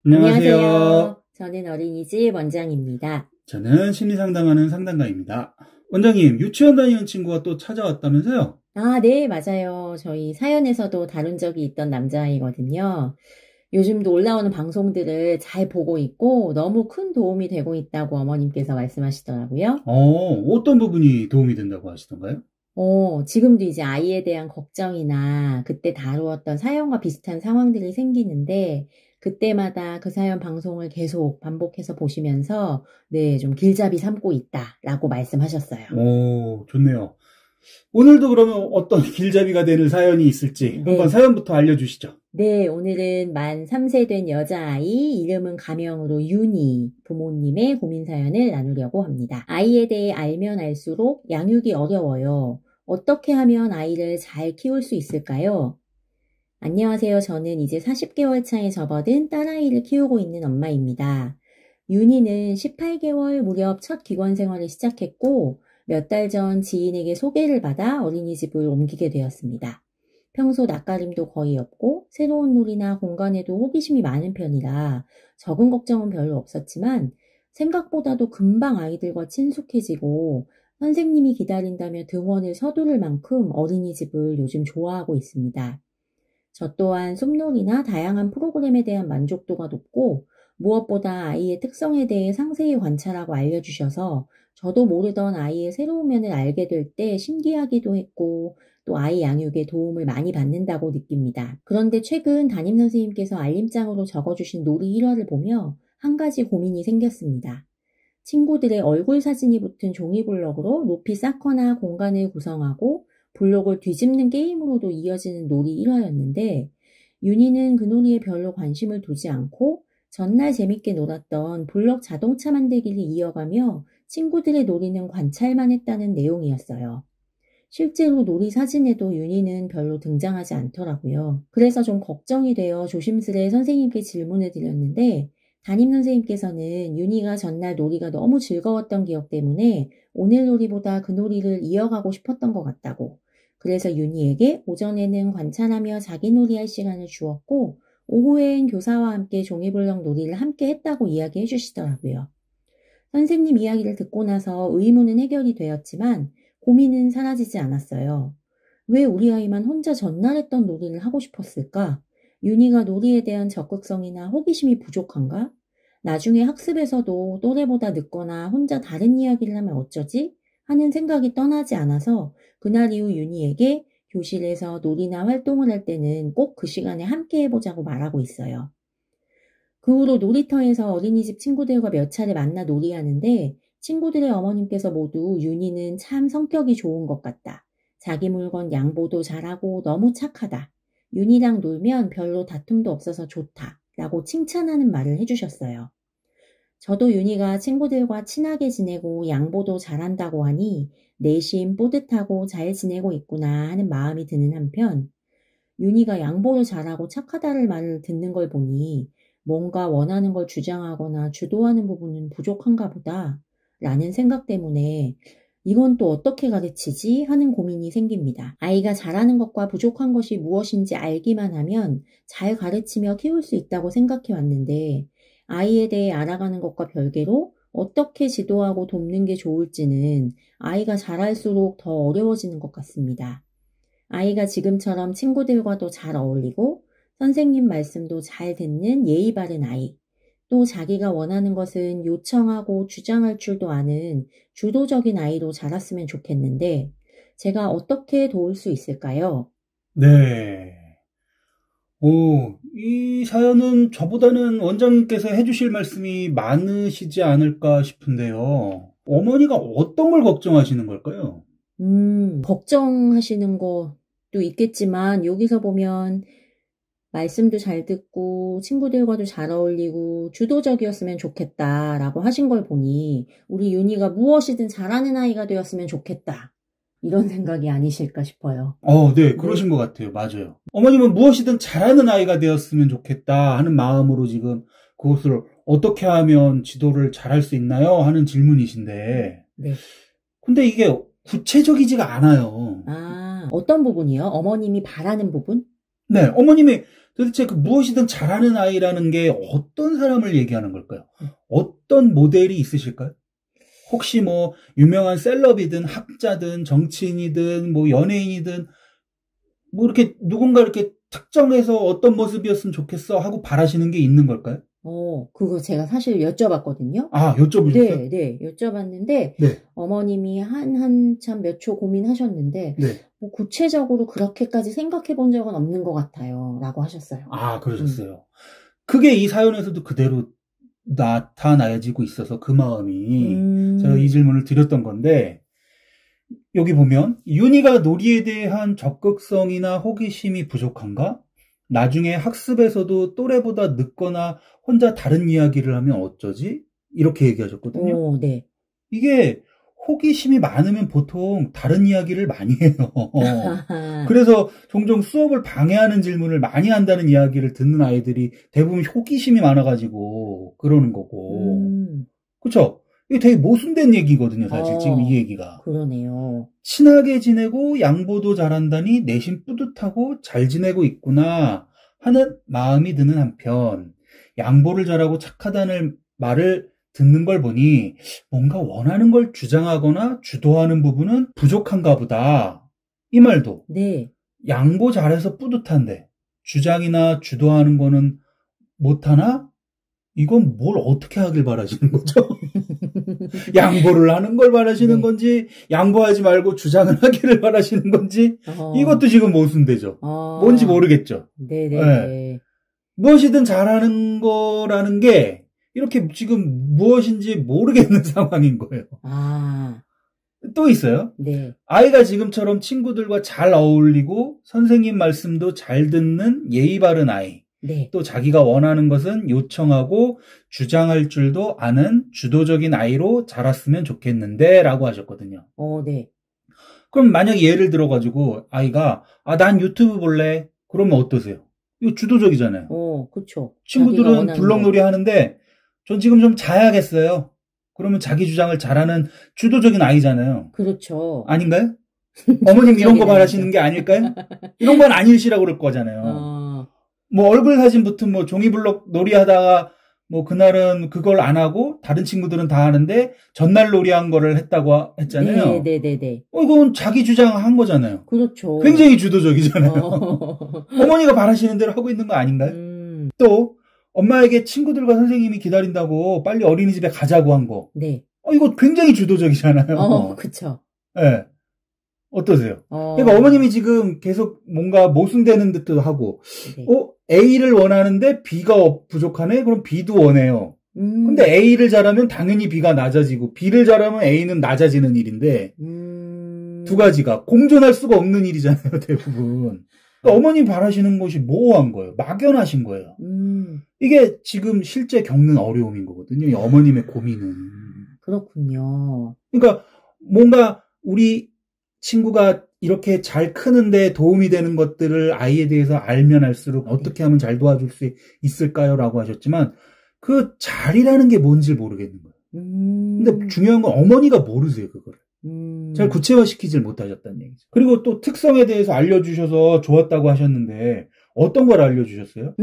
안녕하세요. 저는 어린이집 원장입니다. 저는 심리상담하는 상담가입니다. 원장님, 유치원 다니는 친구가 또 찾아왔다면서요? 네, 맞아요. 저희 사연에서도 다룬 적이 있던 남자아이거든요. 요즘도 올라오는 방송들을 잘 보고 있고 너무 큰 도움이 되고 있다고 어머님께서 말씀하시더라고요. 어떤 부분이 도움이 된다고 하시던가요? 지금도 이제 아이에 대한 걱정이나 그때 다루었던 사연과 비슷한 상황들이 생기는데 그때마다 그 사연 방송을 계속 반복해서 보시면서 네, 좀 길잡이 삼고 있다라고 말씀하셨어요. 좋네요. 오늘도 그러면 어떤 길잡이가 되는 사연이 있을지 한번 네. 사연부터 알려주시죠. 네, 오늘은 만 3세 된 여자아이, 이름은 가명으로 윤희, 부모님의 고민 사연을 나누려고 합니다. 아이에 대해 알면 알수록 양육이 어려워요. 어떻게 하면 아이를 잘 키울 수 있을까요? 안녕하세요. 저는 이제 40개월 차에 접어든 딸아이를 키우고 있는 엄마입니다. 윤희는 18개월 무렵 첫 기권 생활을 시작했고 몇 달 전 지인에게 소개를 받아 어린이집을 옮기게 되었습니다. 평소 낯가림도 거의 없고 새로운 놀이나 공간에도 호기심이 많은 편이라 적응 걱정은 별로 없었지만 생각보다도 금방 아이들과 친숙해지고 선생님이 기다린다며 등원을 서두를 만큼 어린이집을 요즘 좋아하고 있습니다. 저 또한 숲놀이나 다양한 프로그램에 대한 만족도가 높고 무엇보다 아이의 특성에 대해 상세히 관찰하고 알려주셔서 저도 모르던 아이의 새로운 면을 알게 될 때 신기하기도 했고 또 아이 양육에 도움을 많이 받는다고 느낍니다. 그런데 최근 담임선생님께서 알림장으로 적어주신 놀이 1화를 보며 한 가지 고민이 생겼습니다. 친구들의 얼굴 사진이 붙은 종이블록으로 높이 쌓거나 공간을 구성하고 블록을 뒤집는 게임으로도 이어지는 놀이 1화였는데 윤희는 그 놀이에 별로 관심을 두지 않고 전날 재밌게 놀았던 블록 자동차 만들기를 이어가며 친구들의 놀이는 관찰만 했다는 내용이었어요. 실제로 놀이 사진에도 윤희는 별로 등장하지 않더라고요. 그래서 좀 걱정이 되어 조심스레 선생님께 질문을 드렸는데 담임선생님께서는 윤희가 전날 놀이가 너무 즐거웠던 기억 때문에 오늘 놀이보다 그 놀이를 이어가고 싶었던 것 같다고. 그래서 윤희에게 오전에는 관찰하며 자기 놀이할 시간을 주었고 오후엔 교사와 함께 종이블록 놀이를 함께 했다고 이야기해 주시더라고요. 선생님 이야기를 듣고 나서 의문은 해결이 되었지만 고민은 사라지지 않았어요. 왜 우리 아이만 혼자 전날 했던 놀이를 하고 싶었을까? 윤희가 놀이에 대한 적극성이나 호기심이 부족한가? 나중에 학습에서도 또래보다 늦거나 혼자 다른 이야기를 하면 어쩌지? 하는 생각이 떠나지 않아서 그날 이후 윤희에게 교실에서 놀이나 활동을 할 때는 꼭 그 시간에 함께 해보자고 말하고 있어요. 그 후로 놀이터에서 어린이집 친구들과 몇 차례 만나 놀이하는데 친구들의 어머님께서 모두 윤희는 참 성격이 좋은 것 같다. 자기 물건 양보도 잘하고 너무 착하다. 윤희랑 놀면 별로 다툼도 없어서 좋다. 라고 칭찬하는 말을 해주셨어요. 저도 윤희가 친구들과 친하게 지내고 양보도 잘한다고 하니 내심 뿌듯하고 잘 지내고 있구나 하는 마음이 드는 한편 윤희가 양보를 잘하고 착하다를 말을 듣는 걸 보니 뭔가 원하는 걸 주장하거나 주도하는 부분은 부족한가 보다 라는 생각 때문에 이건 또 어떻게 가르치지 하는 고민이 생깁니다. 아이가 잘하는 것과 부족한 것이 무엇인지 알기만 하면 잘 가르치며 키울 수 있다고 생각해 왔는데 아이에 대해 알아가는 것과 별개로 어떻게 지도하고 돕는 게 좋을지는 아이가 자랄수록 더 어려워지는 것 같습니다. 아이가 지금처럼 친구들과도 잘 어울리고 선생님 말씀도 잘 듣는 예의 바른 아이, 또 자기가 원하는 것은 요청하고 주장할 줄도 아는 주도적인 아이로 자랐으면 좋겠는데 제가 어떻게 도울 수 있을까요? 네. 이 사연은 저보다는 원장님께서 해주실 말씀이 많으시지 않을까 싶은데요. 어머니가 어떤 걸 걱정하시는 걸까요? 걱정하시는 것도 있겠지만 여기서 보면 말씀도 잘 듣고 친구들과도 잘 어울리고 주도적이었으면 좋겠다라고 하신 걸 보니 우리 윤희가 무엇이든 잘하는 아이가 되었으면 좋겠다. 이런 생각이 아니실까 싶어요. 네, 그러신 것 같아요. 맞아요. 어머님은 무엇이든 잘하는 아이가 되었으면 좋겠다 하는 마음으로 지금 그것을 어떻게 하면 지도를 잘할 수 있나요? 하는 질문이신데. 네. 근데 이게 구체적이지가 않아요. 어떤 부분이요? 어머님이 바라는 부분? 네, 어머님이 도대체 그 무엇이든 잘하는 아이라는 게 어떤 사람을 얘기하는 걸까요? 어떤 모델이 있으실까요? 혹시 뭐 유명한 셀럽이든 학자든 정치인이든 뭐 연예인이든 뭐 이렇게 누군가 이렇게 특정해서 어떤 모습이었으면 좋겠어 하고 바라시는 게 있는 걸까요? 그거 제가 사실 여쭤봤거든요. 아, 여쭤보셨어요? 네, 여쭤봤는데, 네. 어머님이 한참 몇 초 고민하셨는데, 네. 뭐 구체적으로 그렇게까지 생각해 본 적은 없는 것 같아요. 라고 하셨어요. 아, 그러셨어요. 그게 이 사연에서도 그대로 나타나지고 있어서 그 마음이 제가 이 질문을 드렸던 건데, 여기 보면 윤희가 놀이에 대한 적극성이나 호기심이 부족한가? 나중에 학습에서도 또래보다 늦거나 혼자 다른 이야기를 하면 어쩌지? 이렇게 얘기하셨거든요. 네. 이게 호기심이 많으면 보통 다른 이야기를 많이 해요. 그래서 종종 수업을 방해하는 질문을 많이 한다는 이야기를 듣는 아이들이 대부분 호기심이 많아가지고 그러는 거고. 그렇죠? 이게 되게 모순된 얘기거든요, 사실 지금 이 얘기가. 그러네요. 친하게 지내고 양보도 잘한다니 내심 뿌듯하고 잘 지내고 있구나 하는 마음이 드는 한편, 양보를 잘하고 착하다는 말을 듣는 걸 보니 뭔가 원하는 걸 주장하거나 주도하는 부분은 부족한가 보다. 이 말도 네. 양보 잘해서 뿌듯한데 주장이나 주도하는 거는 못하나? 이건 뭘 어떻게 하길 바라시는 거죠? 양보를 하는 걸 바라시는 건지, 양보하지 말고 주장을 하기를 바라시는 건지, 이것도 지금 모순되죠. 뭔지 모르겠죠. 네네. 네. 무엇이든 잘하는 거라는 게 이렇게 지금 무엇인지 모르겠는 상황인 거예요. 또 있어요. 네. 아이가 지금처럼 친구들과 잘 어울리고 선생님 말씀도 잘 듣는 예의 바른 아이. 네. 또 자기가 원하는 것은 요청하고 주장할 줄도 아는 주도적인 아이로 자랐으면 좋겠는데 라고 하셨거든요. 네. 그럼 만약에 예를 들어가지고 아이가 난 유튜브 볼래? 그러면 어떠세요? 이거 주도적이잖아요. 그렇죠. 친구들은 블럭놀이 하는데 전 지금 좀 자야겠어요. 그러면 자기 주장을 잘하는 주도적인 아이잖아요. 그렇죠. 아닌가요? 어머님 이런 거 바라시는 게 아닐까요? 이런 건 아니시라고 그럴 거잖아요. 뭐 얼굴 사진부터 뭐 종이블럭 놀이 하다가 뭐 그날은 그걸 안 하고 다른 친구들은 다 하는데 전날 놀이한 거를 했다고 했잖아요. 네네네. 이건 자기 주장한 거잖아요. 그렇죠. 굉장히 주도적이잖아요. 어머니가 바라시는 대로 하고 있는 거 아닌가요? 또 엄마에게 친구들과 선생님이 기다린다고 빨리 어린이집에 가자고 한 거. 네. 이거 굉장히 주도적이잖아요. 그렇죠. 네. 어떠세요? 그러니까 어머님이 지금 계속 뭔가 모순되는 듯도 하고, 네. A를 원하는데 B가 부족하네? 그럼 B도 원해요. 근데 A를 잘하면 당연히 B가 낮아지고, B를 잘하면 A는 낮아지는 일인데, 두 가지가 공존할 수가 없는 일이잖아요, 대부분. 그러니까 어머님 바라시는 것이 모호한 거예요. 막연하신 거예요. 이게 지금 실제 겪는 어려움인 거거든요. 이 어머님의 고민은. 그렇군요. 그러니까 뭔가 우리 친구가 이렇게 잘 크는데 도움이 되는 것들을 아이에 대해서 알면 알수록 어떻게 하면 잘 도와줄 수 있을까요? 라고 하셨지만 그 잘이라는 게 뭔지 모르겠는 거예요. 근데 중요한 건 어머니가 모르세요, 그거를. 잘 구체화시키질 못하셨다는 얘기죠. 그리고 또 특성에 대해서 알려주셔서 좋았다고 하셨는데 어떤 걸 알려주셨어요?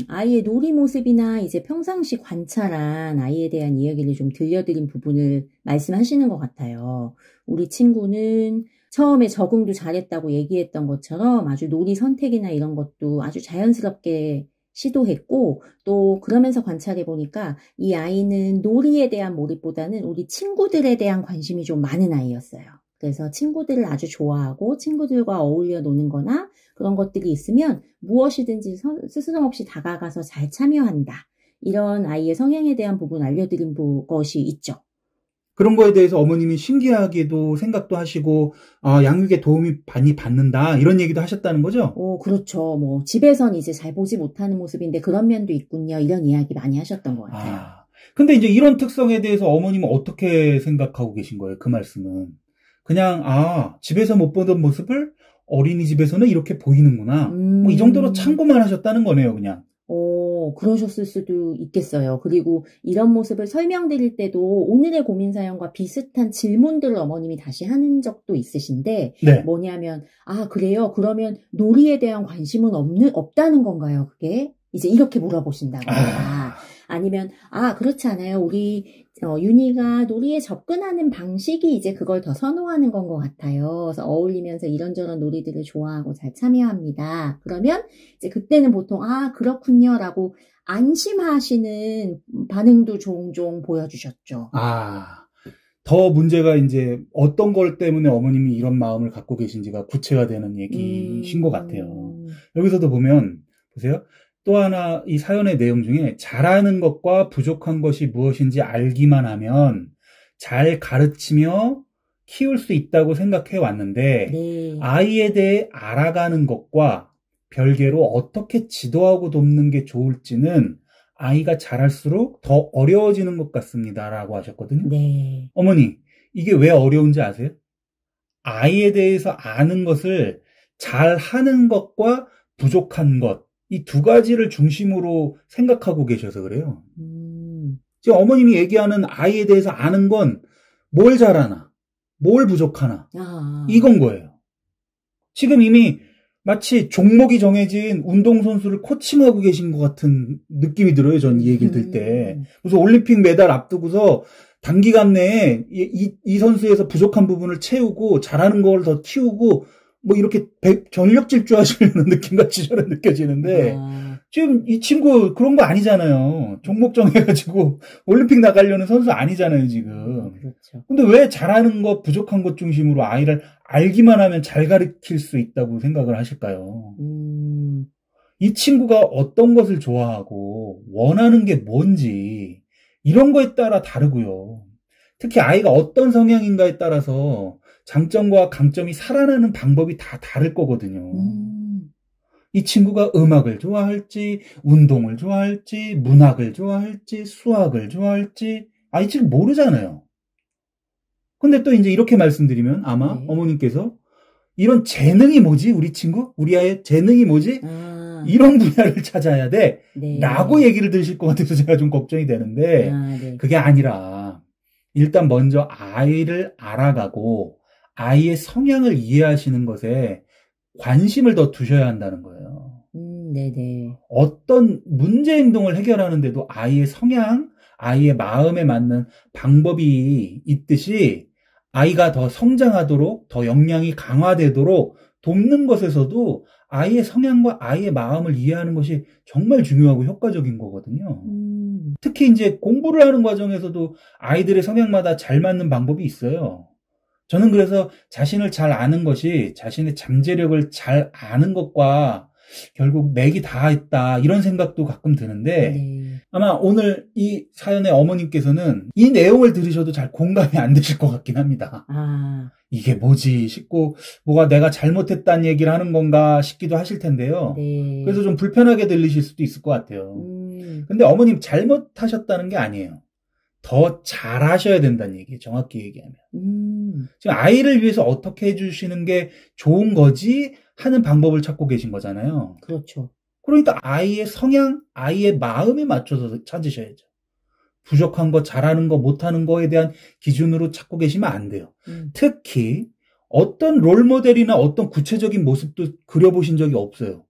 아이의 놀이 모습이나 이제 평상시 관찰한 아이에 대한 이야기를 좀 들려드린 부분을 말씀하시는 것 같아요. 우리 친구는 처음에 적응도 잘했다고 얘기했던 것처럼 아주 놀이 선택이나 이런 것도 아주 자연스럽게 시도했고, 또 그러면서 관찰해 보니까 이 아이는 놀이에 대한 몰입보다는 우리 친구들에 대한 관심이 좀 많은 아이였어요. 그래서 친구들을 아주 좋아하고 친구들과 어울려 노는 거나 그런 것들이 있으면 무엇이든지 스스럼 없이 다가가서 잘 참여한다. 이런 아이의 성향에 대한 부분 알려드린 것이 있죠. 그런 거에 대해서 어머님이 신기하게도 생각도 하시고 양육에 도움이 많이 받는다 이런 얘기도 하셨다는 거죠? 그렇죠. 뭐 집에선 이제 잘 보지 못하는 모습인데 그런 면도 있군요. 이런 이야기 많이 하셨던 것 같아요. 근데 이제 이런 특성에 대해서 어머님은 어떻게 생각하고 계신 거예요? 그 말씀은. 그냥 집에서 못 보던 모습을 어린이집에서는 이렇게 보이는구나. 뭐 이 정도로 참고만 하셨다는 거네요, 그냥. 그러셨을 수도 있겠어요. 그리고 이런 모습을 설명드릴 때도 오늘의 고민 사연과 비슷한 질문들을 어머님이 다시 하는 적도 있으신데, 네. 뭐냐면, 아, 그래요? 그러면 놀이에 대한 관심은 없다는 건가요, 그게? 이제 이렇게 물어보신다거나. 아니면, 그렇지 않아요. 우리, 윤희가 놀이에 접근하는 방식이 이제 그걸 더 선호하는 건 것 같아요. 그래서 어울리면서 이런저런 놀이들을 좋아하고 잘 참여합니다. 그러면 이제 그때는 보통, 그렇군요. 라고 안심하시는 반응도 종종 보여주셨죠. 더 문제가 이제 어떤 걸 때문에 어머님이 이런 마음을 갖고 계신지가 구체가 되는 얘기신 것 같아요. 여기서도 보면, 보세요. 또 하나 이 사연의 내용 중에 잘하는 것과 부족한 것이 무엇인지 알기만 하면 잘 가르치며 키울 수 있다고 생각해 왔는데 네. 아이에 대해 알아가는 것과 별개로 어떻게 지도하고 돕는 게 좋을지는 아이가 자랄수록 더 어려워지는 것 같습니다. 라고 하셨거든요. 네. 어머니, 이게 왜 어려운지 아세요? 아이에 대해서 아는 것을 잘하는 것과 부족한 것, 이 두 가지를 중심으로 생각하고 계셔서 그래요. 지금 어머님이 얘기하는 아이에 대해서 아는 건 뭘 잘하나, 뭘 부족하나, 이건 거예요. 지금 이미 마치 종목이 정해진 운동선수를 코칭하고 계신 것 같은 느낌이 들어요. 전 이 얘기를 들 때. 그래서 올림픽 메달 앞두고서 단기간 내에 이 선수에서 부족한 부분을 채우고 잘하는 걸 더 키우고 뭐 이렇게 전력 질주하시는 느낌같이 저는 느껴지는데 지금 이 친구 그런 거 아니잖아요. 종목 정해가지고 올림픽 나가려는 선수 아니잖아요, 지금. 그렇죠. 근데 왜 잘하는 것, 부족한 것 중심으로 아이를 알기만 하면 잘 가르칠 수 있다고 생각을 하실까요? 이 친구가 어떤 것을 좋아하고 원하는 게 뭔지 이런 거에 따라 다르고요. 특히 아이가 어떤 성향인가에 따라서 장점과 강점이 살아나는 방법이 다 다를 거거든요. 이 친구가 음악을 좋아할지, 운동을 좋아할지, 문학을 좋아할지, 수학을 좋아할지, 이 친구 모르잖아요. 근데 또 이제 이렇게 말씀드리면 아마 어머님께서 이런 재능이 뭐지? 우리 친구? 우리 아이의 재능이 뭐지? 이런 분야를 찾아야 돼. 라고 얘기를 들으실 것 같아서 제가 좀 걱정이 되는데 그게 아니라 일단 먼저 아이를 알아가고 아이의 성향을 이해하시는 것에 관심을 더 두셔야 한다는 거예요. 네네. 어떤 문제 행동을 해결하는데도 아이의 성향, 아이의 마음에 맞는 방법이 있듯이 아이가 더 성장하도록, 더 역량이 강화되도록 돕는 것에서도 아이의 성향과 아이의 마음을 이해하는 것이 정말 중요하고 효과적인 거거든요. 특히 이제 공부를 하는 과정에서도 아이들의 성향마다 잘 맞는 방법이 있어요. 저는 그래서 자신을 잘 아는 것이 자신의 잠재력을 잘 아는 것과 결국 맥이 닿아있다 이런 생각도 가끔 드는데 아마 오늘 이 사연의 어머님께서는 이 내용을 들으셔도 잘 공감이 안 되실 것 같긴 합니다. 이게 뭐지 싶고 뭐가 내가 잘못했다는 얘기를 하는 건가 싶기도 하실 텐데요. 그래서 좀 불편하게 들리실 수도 있을 것 같아요. 근데 어머님 잘못하셨다는 게 아니에요. 더 잘하셔야 된다는 얘기예요. 정확히 얘기하면. 지금 아이를 위해서 어떻게 해주시는 게 좋은 거지 하는 방법을 찾고 계신 거잖아요. 그렇죠. 그러니까 아이의 성향, 아이의 마음에 맞춰서 찾으셔야죠. 부족한 거, 잘하는 거, 못하는 거에 대한 기준으로 찾고 계시면 안 돼요. 특히 어떤 롤모델이나 어떤 구체적인 모습도 그려보신 적이 없어요.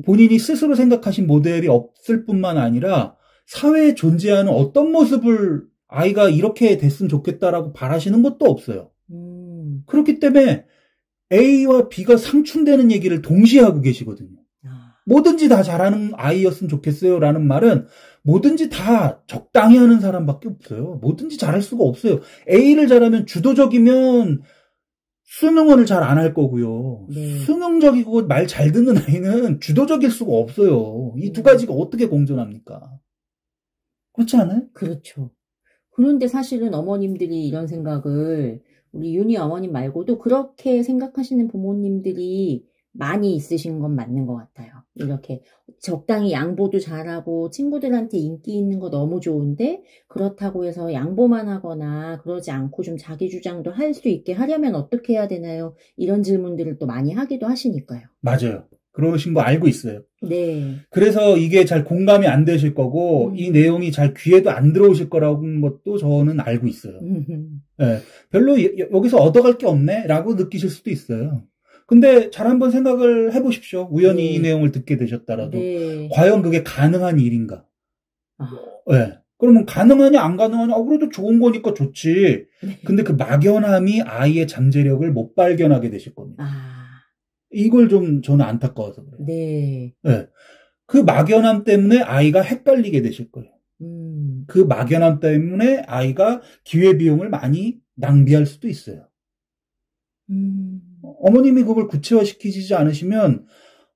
본인이 스스로 생각하신 모델이 없을 뿐만 아니라 사회에 존재하는 어떤 모습을 아이가 이렇게 됐으면 좋겠다라고 바라시는 것도 없어요. 그렇기 때문에 A와 B가 상충되는 얘기를 동시에 하고 계시거든요. 뭐든지 다 잘하는 아이였으면 좋겠어요 라는 말은 뭐든지 다 적당히 하는 사람밖에 없어요. 뭐든지 잘할 수가 없어요. A를 잘하면 주도적이면 수능을 잘 안 할 거고요. 수능적이고 말 잘 듣는 아이는 주도적일 수가 없어요. 이 두 가지가 어떻게 공존합니까? 그렇지 않아요? 그렇죠. 그런데 사실은 어머님들이 이런 생각을 우리 윤희 어머님 말고도 그렇게 생각하시는 부모님들이 많이 있으신 건 맞는 것 같아요. 이렇게 적당히 양보도 잘하고 친구들한테 인기 있는 거 너무 좋은데 그렇다고 해서 양보만 하거나 그러지 않고 좀 자기 주장도 할 수 있게 하려면 어떻게 해야 되나요? 이런 질문들을 또 많이 하기도 하시니까요. 맞아요. 그러신 거 알고 있어요. 네. 그래서 이게 잘 공감이 안 되실 거고 이 내용이 잘 귀에도 안 들어오실 거라는 것도 저는 알고 있어요. 네, 별로 여기서 얻어갈 게 없네 라고 느끼실 수도 있어요. 근데 잘 한번 생각을 해보십시오. 우연히 이 내용을 듣게 되셨더라도 과연 그게 가능한 일인가? 네. 그러면 가능하냐 안 가능하냐? 그래도 좋은 거니까 좋지. 근데 그 막연함이 아이의 잠재력을 못 발견하게 되실 겁니다. 이걸 좀 저는 안타까워서 그래요. 네. 네. 그 막연함 때문에 아이가 헷갈리게 되실 거예요. 그 막연함 때문에 아이가 기회비용을 많이 낭비할 수도 있어요. 어머님이 그걸 구체화시키지 않으시면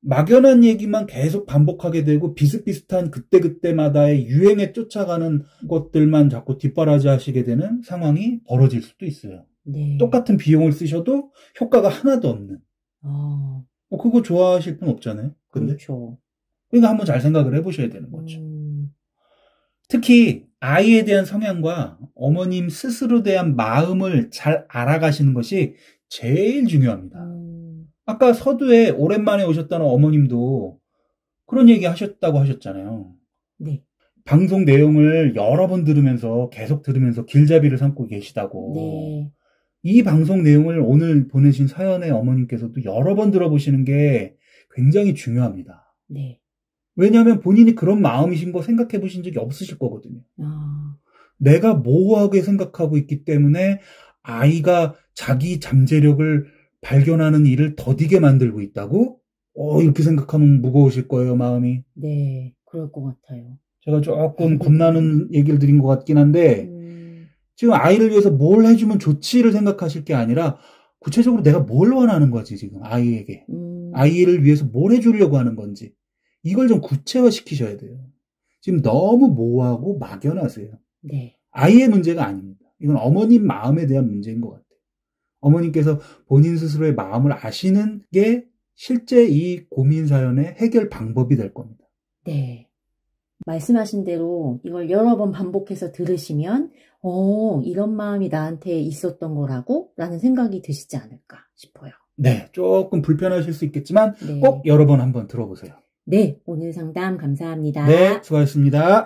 막연한 얘기만 계속 반복하게 되고 비슷비슷한 그때그때마다의 유행에 쫓아가는 것들만 자꾸 뒷바라지 하시게 되는 상황이 벌어질 수도 있어요. 네. 똑같은 비용을 쓰셔도 효과가 하나도 없는. 그거 좋아하실 분 없잖아요. 근데. 그렇죠. 그러니까 한번 잘 생각을 해보셔야 되는 거죠. 특히 아이에 대한 성향과 어머님 스스로 대한 마음을 잘 알아가시는 것이 제일 중요합니다. 아까 서두에 오랜만에 오셨다는 어머님도 그런 얘기 하셨다고 하셨잖아요. 네. 방송 내용을 여러 번 들으면서 계속 들으면서 길잡이를 삼고 계시다고. 네. 이 방송 내용을 오늘 보내신 사연의 어머님께서도 여러 번 들어보시는 게 굉장히 중요합니다. 네. 왜냐하면 본인이 그런 마음이신 거 생각해 보신 적이 없으실 거거든요. 내가 모호하게 생각하고 있기 때문에 아이가 자기 잠재력을 발견하는 일을 더디게 만들고 있다고? 이렇게 생각하면 무거우실 거예요, 마음이. 네, 그럴 것 같아요. 제가 조금 겁나는 얘기를 드린 것 같긴 한데, 지금 아이를 위해서 뭘 해주면 좋지를 생각하실 게 아니라, 구체적으로 내가 뭘 원하는 거지, 지금, 아이에게. 아이를 위해서 뭘 해주려고 하는 건지. 이걸 좀 구체화 시키셔야 돼요. 지금 너무 모호하고 막연하세요. 네. 아이의 문제가 아닙니다. 이건 어머님 마음에 대한 문제인 것 같아요. 어머님께서 본인 스스로의 마음을 아시는 게 실제 이 고민 사연의 해결 방법이 될 겁니다. 네. 말씀하신 대로 이걸 여러 번 반복해서 들으시면 이런 마음이 나한테 있었던 거라고? 라는 생각이 드시지 않을까 싶어요. 네. 조금 불편하실 수 있겠지만 꼭 여러 번 한번 들어보세요. 네. 오늘 상담 감사합니다. 네. 수고하셨습니다.